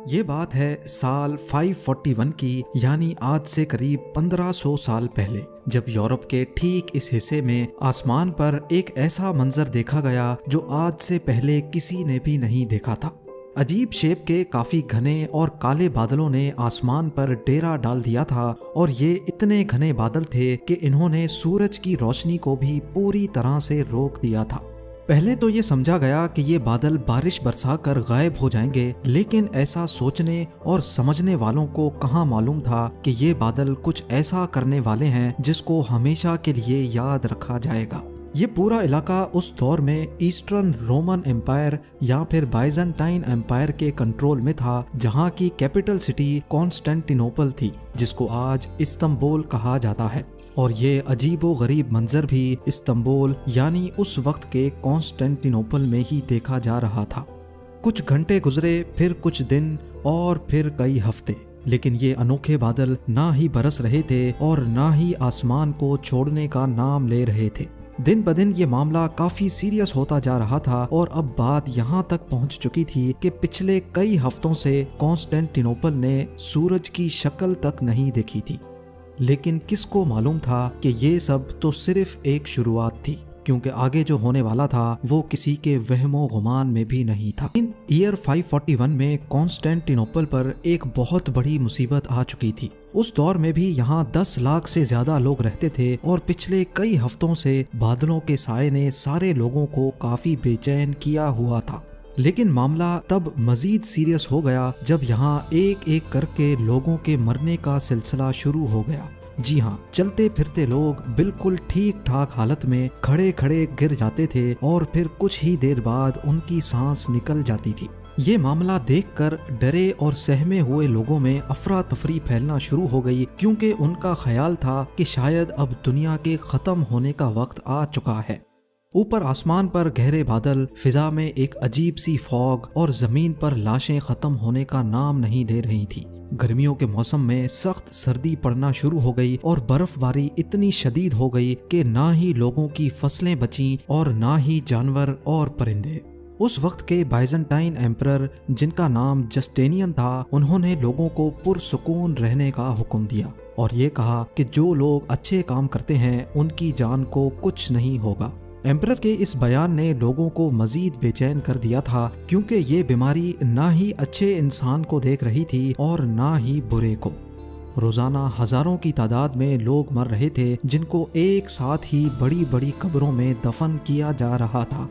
یہ بات ہے سال 541 کی، یعنی آج سے قریب 1500 سال پہلے، جب یورپ کے ٹھیک اس حصے میں آسمان پر ایک ایسا منظر دیکھا گیا جو آج سے پہلے کسی نے بھی نہیں دیکھا تھا۔ عجیب شیپ کے کافی گھنے اور کالے بادلوں نے آسمان پر ڈیرا ڈال دیا تھا، اور یہ اتنے گھنے بادل تھے کہ انہوں نے سورج کی روشنی کو بھی پوری طرح سے روک دیا تھا۔ پہلے تو یہ سمجھا گیا کہ یہ بادل بارش برسا کر غائب ہو جائیں گے، لیکن ایسا سوچنے اور سمجھنے والوں کو کہاں معلوم تھا کہ یہ بادل کچھ ایسا کرنے والے ہیں جس کو ہمیشہ کے لیے یاد رکھا جائے گا۔ یہ پورا علاقہ اس دور میں ایسٹرن رومن امپائر یا پھر بائزنٹائن امپائر کے کنٹرول میں تھا، جہاں کی کیپٹل سٹی کانسٹینٹینوپل تھی، جس کو آج استنبول کہا جاتا ہے۔ اور یہ عجیب و غریب منظر بھی استنبول یعنی اس وقت کے کانسٹینٹینوپل میں ہی دیکھا جا رہا تھا۔ کچھ گھنٹے گزرے، پھر کچھ دن، اور پھر کئی ہفتے، لیکن یہ انوکھے بادل نہ ہی برس رہے تھے اور نہ ہی آسمان کو چھوڑنے کا نام لے رہے تھے۔ دن بدن یہ معاملہ کافی سیریس ہوتا جا رہا تھا، اور اب بات یہاں تک پہنچ چکی تھی کہ پچھلے کئی ہفتوں سے کانسٹینٹینوپل نے سورج کی شکل تک نہیں دیکھی تھی۔ لیکن کس کو معلوم تھا کہ یہ سب تو صرف ایک شروعات تھی، کیونکہ آگے جو ہونے والا تھا وہ کسی کے وہم و گمان میں بھی نہیں تھا۔ ایئر 541 میں کانسٹینٹینوپل پر ایک بہت بڑی مصیبت آ چکی تھی۔ اس دور میں بھی یہاں 10 لاکھ سے زیادہ لوگ رہتے تھے، اور پچھلے کئی ہفتوں سے بادلوں کے سائے نے سارے لوگوں کو کافی بے چین کیا ہوا تھا۔ لیکن معاملہ تب مزید سیریس ہو گیا جب یہاں ایک ایک کر کے لوگوں کے مرنے کا سلسلہ شروع ہو گیا۔ جی ہاں، چلتے پھرتے لوگ بالکل ٹھیک ٹھاک حالت میں کھڑے کھڑے گر جاتے تھے، اور پھر کچھ ہی دیر بعد ان کی سانس نکل جاتی تھی۔ یہ معاملہ دیکھ کر ڈرے اور سہمے ہوئے لوگوں میں افراتفری پھیلنا شروع ہو گئی، کیونکہ ان کا خیال تھا کہ شاید اب دنیا کے ختم ہونے کا وقت آ چکا ہے۔ اوپر آسمان پر گہرے بادل، فضا میں ایک عجیب سی فوگ، اور زمین پر لاشیں ختم ہونے کا نام نہیں لے رہی تھی۔ گرمیوں کے موسم میں سخت سردی پڑنا شروع ہو گئی، اور برف باری اتنی شدید ہو گئی کہ نہ ہی لوگوں کی فصلیں بچیں اور نہ ہی جانور اور پرندے۔ اس وقت کے بائزنٹائن ایمپرر، جن کا نام جسٹینین تھا، انہوں نے لوگوں کو پرسکون رہنے کا حکم دیا، اور یہ کہا کہ جو لوگ اچھے کام کرتے ہیں ان کی جان کو کچھ نہیں ہوگا۔ ایمپرر کے اس بیان نے لوگوں کو مزید بے چین کر دیا تھا، کیونکہ یہ بیماری نہ ہی اچھے انسان کو دیکھ رہی تھی اور نہ ہی برے کو۔ روزانہ ہزاروں کی تعداد میں لوگ مر رہے تھے، جن کو ایک ساتھ ہی بڑی بڑی قبروں میں دفن کیا جا رہا تھا۔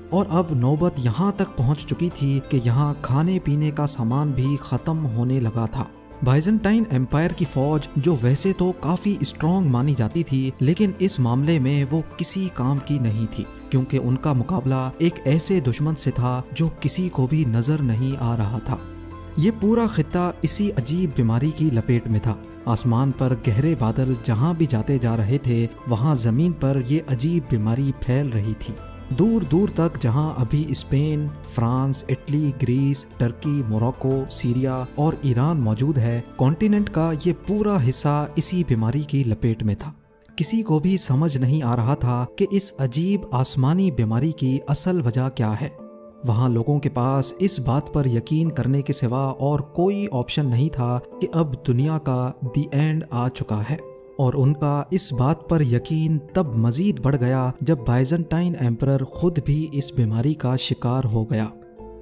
اور اب نوبت یہاں تک پہنچ چکی تھی کہ یہاں کھانے پینے کا سامان بھی ختم ہونے لگا تھا۔ بائزنٹائن امپائر کی فوج، جو ویسے تو کافی اسٹرانگ مانی جاتی تھی، لیکن اس معاملے میں وہ کسی کام کی نہیں تھی، کیونکہ ان کا مقابلہ ایک ایسے دشمن سے تھا جو کسی کو بھی نظر نہیں آ رہا تھا۔ یہ پورا خطہ اسی عجیب بیماری کی لپیٹ میں تھا۔ آسمان پر گہرے بادل جہاں بھی جاتے جا رہے تھے، وہاں زمین پر یہ عجیب بیماری پھیل رہی تھی۔ دور دور تک جہاں ابھی Spain, France, Italy, Greece, Turkey, Morocco, Syria اور ایران موجود ہے، کانٹیننٹ کا یہ پورا حصہ اسی بیماری کی لپیٹ میں تھا۔ کسی کو بھی سمجھ نہیں آ رہا تھا کہ اس عجیب آسمانی بیماری کی اصل وجہ کیا ہے۔ وہاں لوگوں کے پاس اس بات پر یقین کرنے کے سوا اور کوئی آپشن نہیں تھا کہ اب دنیا کا دی اینڈ آ چکا ہے، اور ان کا اس بات پر یقین تب مزید بڑھ گیا جب بائزنٹائن ایمپرر خود بھی اس بیماری کا شکار ہو گیا۔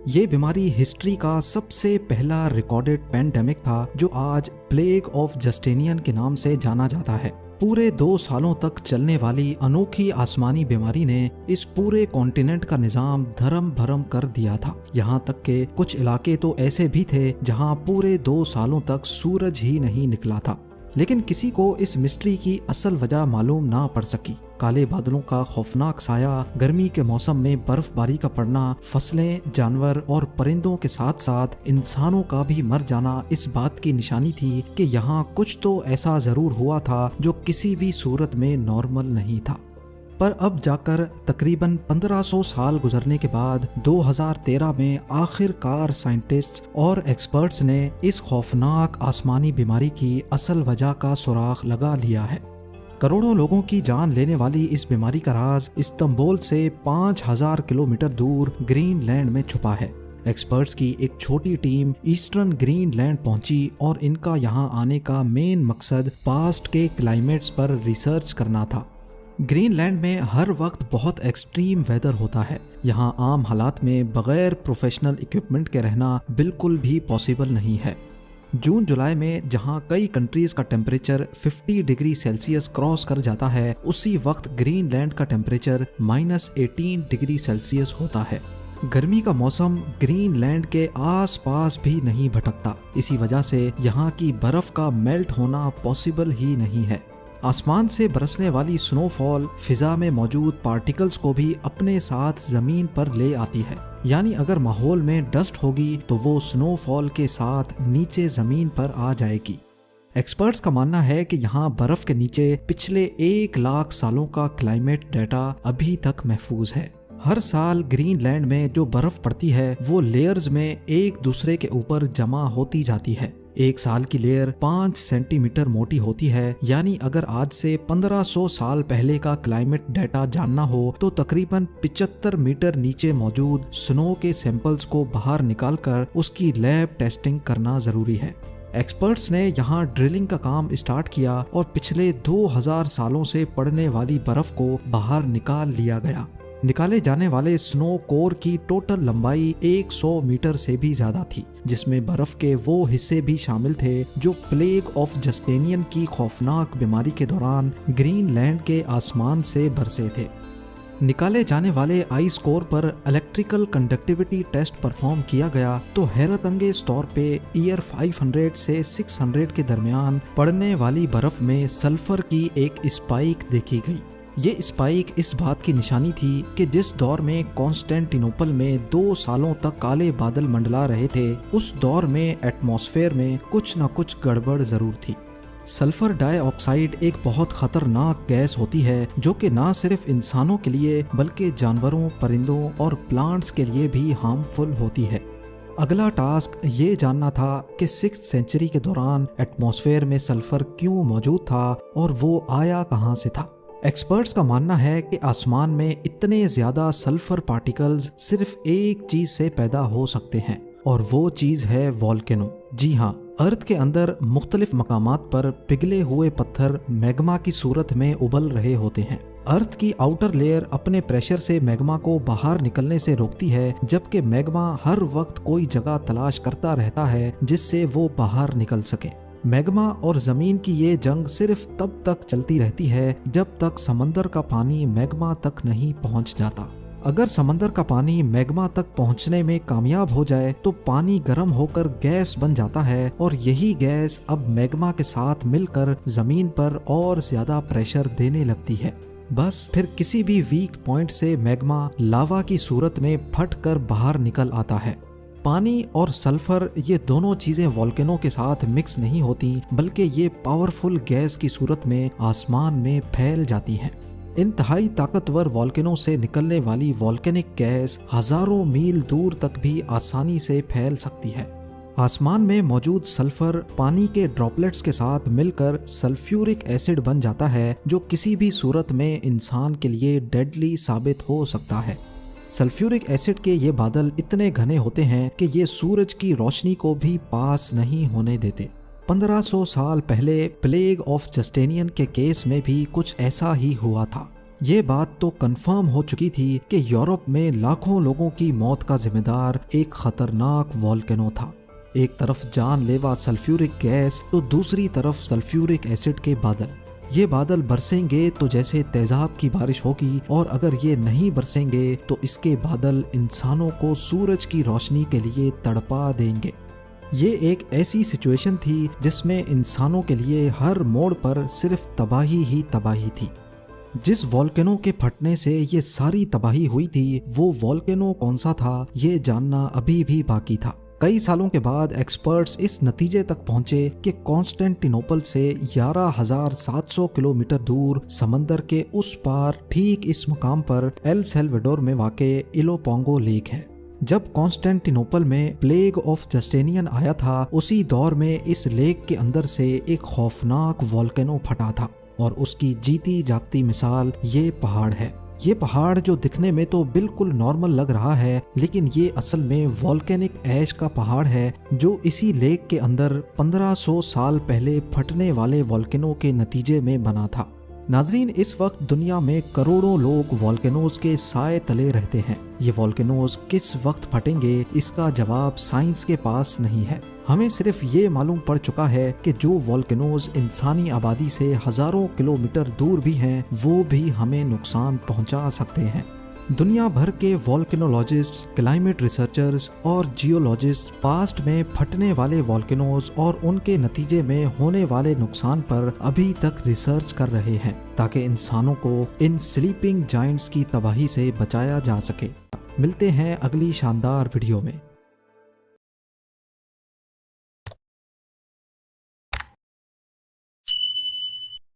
یہ بیماری ہسٹری کا سب سے پہلا ریکارڈڈ پینڈیمک تھا، جو آج پلیگ آف جسٹینین کے نام سے جانا جاتا ہے۔ پورے 2 سالوں تک چلنے والی انوکھی آسمانی بیماری نے اس پورے کانٹیننٹ کا نظام دھرم بھرم کر دیا تھا، یہاں تک کہ کچھ علاقے تو ایسے بھی تھے جہاں پورے 2 سالوں تک سورج ہی نہیں نکلا تھا۔ لیکن کسی کو اس مسٹری کی اصل وجہ معلوم نہ پڑ سکی۔ کالے بادلوں کا خوفناک سایہ، گرمی کے موسم میں برف باری کا پڑنا، فصلیں، جانور اور پرندوں کے ساتھ ساتھ انسانوں کا بھی مر جانا اس بات کی نشانی تھی کہ یہاں کچھ تو ایسا ضرور ہوا تھا جو کسی بھی صورت میں نارمل نہیں تھا۔ پر اب جا کر تقریباً 1500 سال گزرنے کے بعد 2013 میں آخر کار سائنٹسٹ اور ایکسپرٹس نے اس خوفناک آسمانی بیماری کی اصل وجہ کا سراغ لگا لیا ہے۔ کروڑوں لوگوں کی جان لینے والی اس بیماری کا راز استنبول سے 5000 کلومیٹر دور گرین لینڈ میں چھپا ہے۔ ایکسپرٹس کی ایک چھوٹی ٹیم ایسٹرن گرین لینڈ پہنچی اور ان کا یہاں آنے کا مین مقصد پاسٹ کے کلائمیٹس پر ریسرچ کرنا تھا۔ گرین لینڈ میں ہر وقت بہت ایکسٹریم ویدر ہوتا ہے، یہاں عام حالات میں بغیر پروفیشنل اکوپمنٹ کے رہنا بالکل بھی پاسبل نہیں ہے۔ جون جولائی میں جہاں کئی کنٹریز کا ٹیمپریچر 50 ڈگری سیلسیس کراس کر جاتا ہے، اسی وقت گرین لینڈ کا ٹیمپریچر -18 ڈگری سیلسیس ہوتا ہے۔ گرمی کا موسم گرین لینڈ کے آس پاس بھی نہیں بھٹکتا، اسی وجہ سے یہاں کی برف کا میلٹ ہونا پاسبل ہی نہیں ہے۔ آسمان سے برسنے والی سنو فال فضا میں موجود پارٹیکلز کو بھی اپنے ساتھ زمین پر لے آتی ہے، یعنی اگر ماحول میں ڈسٹ ہوگی تو وہ سنو فال کے ساتھ نیچے زمین پر آ جائے گی۔ ایکسپرٹس کا ماننا ہے کہ یہاں برف کے نیچے پچھلے 1,00,000 سالوں کا کلائمیٹ ڈیٹا ابھی تک محفوظ ہے۔ ہر سال گرین لینڈ میں جو برف پڑتی ہے وہ لیئرز میں ایک دوسرے کے اوپر جمع ہوتی جاتی ہے۔ ایک سال کی لیئر 5 سینٹی میٹر موٹی ہوتی ہے، یعنی اگر آج سے 1500 سال پہلے کا کلائمیٹ ڈیٹا جاننا ہو تو تقریباً 75 میٹر نیچے موجود سنو کے سیمپلز کو باہر نکال کر اس کی لیب ٹیسٹنگ کرنا ضروری ہے۔ ایکسپرٹس نے یہاں ڈرلنگ کا کام اسٹارٹ کیا اور پچھلے 2000 سالوں سے پڑنے والی برف کو باہر نکال لیا گیا۔ نکالے جانے والے سنو کور کی ٹوٹل لمبائی 100 میٹر سے بھی زیادہ تھی، جس میں برف کے وہ حصے بھی شامل تھے جو پلیگ آف جسٹینین کی خوفناک بیماری کے دوران گرین لینڈ کے آسمان سے برسے تھے۔ نکالے جانے والے آئس کور پر الیکٹریکل کنڈکٹیوٹی ٹیسٹ پرفارم کیا گیا تو حیرت انگیز طور پہ ایئر 500 سے 600 کے درمیان پڑنے والی برف میں سلفر کی ایک اسپائک دیکھی گئی۔ یہ اسپائک اس بات کی نشانی تھی کہ جس دور میں کانسٹینٹینوپل میں 2 سالوں تک کالے بادل منڈلا رہے تھے، اس دور میں ایٹماسفیئر میں کچھ نہ کچھ گڑبڑ ضرور تھی۔ سلفر ڈائی آکسائڈ ایک بہت خطرناک گیس ہوتی ہے جو کہ نہ صرف انسانوں کے لیے بلکہ جانوروں، پرندوں اور پلانٹس کے لیے بھی ہارمفل ہوتی ہے۔ اگلا ٹاسک یہ جاننا تھا کہ 6 سینچری کے دوران ایٹماسفیئر میں سلفر کیوں موجود تھا اور وہ آیا کہاں سے تھا۔ ایکسپرٹس کا ماننا ہے کہ آسمان میں اتنے زیادہ سلفر پارٹیکلز صرف ایک چیز سے پیدا ہو سکتے ہیں اور وہ چیز ہے والکینو۔ جی ہاں، ارتھ کے اندر مختلف مقامات پر پگھلے ہوئے پتھر میگما کی صورت میں ابل رہے ہوتے ہیں۔ ارتھ کی آؤٹر لیئر اپنے پریشر سے میگما کو باہر نکلنے سے روکتی ہے، جبکہ میگما ہر وقت کوئی جگہ تلاش کرتا رہتا ہے جس سے وہ باہر نکل سکے۔ میگما اور زمین کی یہ جنگ صرف تب تک چلتی رہتی ہے جب تک سمندر کا پانی میگما تک نہیں پہنچ جاتا۔ اگر سمندر کا پانی میگما تک پہنچنے میں کامیاب ہو جائے تو پانی گرم ہو کر گیس بن جاتا ہے اور یہی گیس اب میگما کے ساتھ مل کر زمین پر اور زیادہ پریشر دینے لگتی ہے۔ بس پھر کسی بھی ویک پوائنٹ سے میگما لاوا کی صورت میں پھٹ کر باہر نکل آتا ہے۔ پانی اور سلفر یہ دونوں چیزیں والکینو کے ساتھ مکس نہیں ہوتی، بلکہ یہ پاورفل گیس کی صورت میں آسمان میں پھیل جاتی ہیں۔ انتہائی طاقتور والکینو سے نکلنے والی والکینک گیس ہزاروں میل دور تک بھی آسانی سے پھیل سکتی ہے۔ آسمان میں موجود سلفر پانی کے ڈراپلیٹس کے ساتھ مل کر سلفیورک ایسڈ بن جاتا ہے، جو کسی بھی صورت میں انسان کے لیے ڈیڈلی ثابت ہو سکتا ہے۔ سلفیورک ایسڈ کے یہ بادل اتنے گھنے ہوتے ہیں کہ یہ سورج کی روشنی کو بھی پاس نہیں ہونے دیتے۔ 1500 سال پہلے پلیگ آف جسٹینین کے کیس میں بھی کچھ ایسا ہی ہوا تھا۔ یہ بات تو کنفرم ہو چکی تھی کہ یورپ میں لاکھوں لوگوں کی موت کا ذمہ دار ایک خطرناک والکینو تھا۔ ایک طرف جان لیوا سلفیورک گیس تو دوسری طرف سلفیورک ایسڈ کے بادل۔ یہ بادل برسیں گے تو جیسے تیزاب کی بارش ہوگی، اور اگر یہ نہیں برسیں گے تو اس کے بادل انسانوں کو سورج کی روشنی کے لیے تڑپا دیں گے۔ یہ ایک ایسی سچویشن تھی جس میں انسانوں کے لیے ہر موڑ پر صرف تباہی ہی تباہی تھی۔ جس والکینو کے پھٹنے سے یہ ساری تباہی ہوئی تھی، وہ والکینو کون سا تھا یہ جاننا ابھی بھی باقی تھا۔ کئی سالوں کے بعد ایکسپرٹس اس نتیجے تک پہنچے کہ کانسٹینٹینوپل سے 11,700 کلومیٹر دور سمندر کے اس پار ٹھیک اس مقام پر ایل سیلویڈور میں واقع ایلوپونگو لیک ہے۔ جب کانسٹینٹینوپل میں پلیگ آف جسٹینین آیا تھا، اسی دور میں اس لیک کے اندر سے ایک خوفناک والکینو پھٹا تھا، اور اس کی جیتی جاگتی مثال یہ پہاڑ ہے۔ یہ پہاڑ جو دکھنے میں تو بالکل نارمل لگ رہا ہے، لیکن یہ اصل میں والکینک ایش کا پہاڑ ہے جو اسی لیک کے اندر 1500 سال پہلے پھٹنے والے والکینو کے نتیجے میں بنا تھا۔ ناظرین، اس وقت دنیا میں کروڑوں لوگ والکینوز کے سائے تلے رہتے ہیں۔ یہ والکینوز کس وقت پھٹیں گے اس کا جواب سائنس کے پاس نہیں ہے۔ ہمیں صرف یہ معلوم پڑ چکا ہے کہ جو والکینوز انسانی آبادی سے ہزاروں کلومیٹر دور بھی ہیں وہ بھی ہمیں نقصان پہنچا سکتے ہیں۔ دنیا بھر کے والکینولوجسٹس، کلائمیٹ ریسرچرز اور جیولوجسٹ پاسٹ میں پھٹنے والے والکینوز اور ان کے نتیجے میں ہونے والے نقصان پر ابھی تک ریسرچ کر رہے ہیں تاکہ انسانوں کو ان سلیپنگ جائنٹس کی تباہی سے بچایا جا سکے۔ ملتے ہیں اگلی شاندار ویڈیو میں۔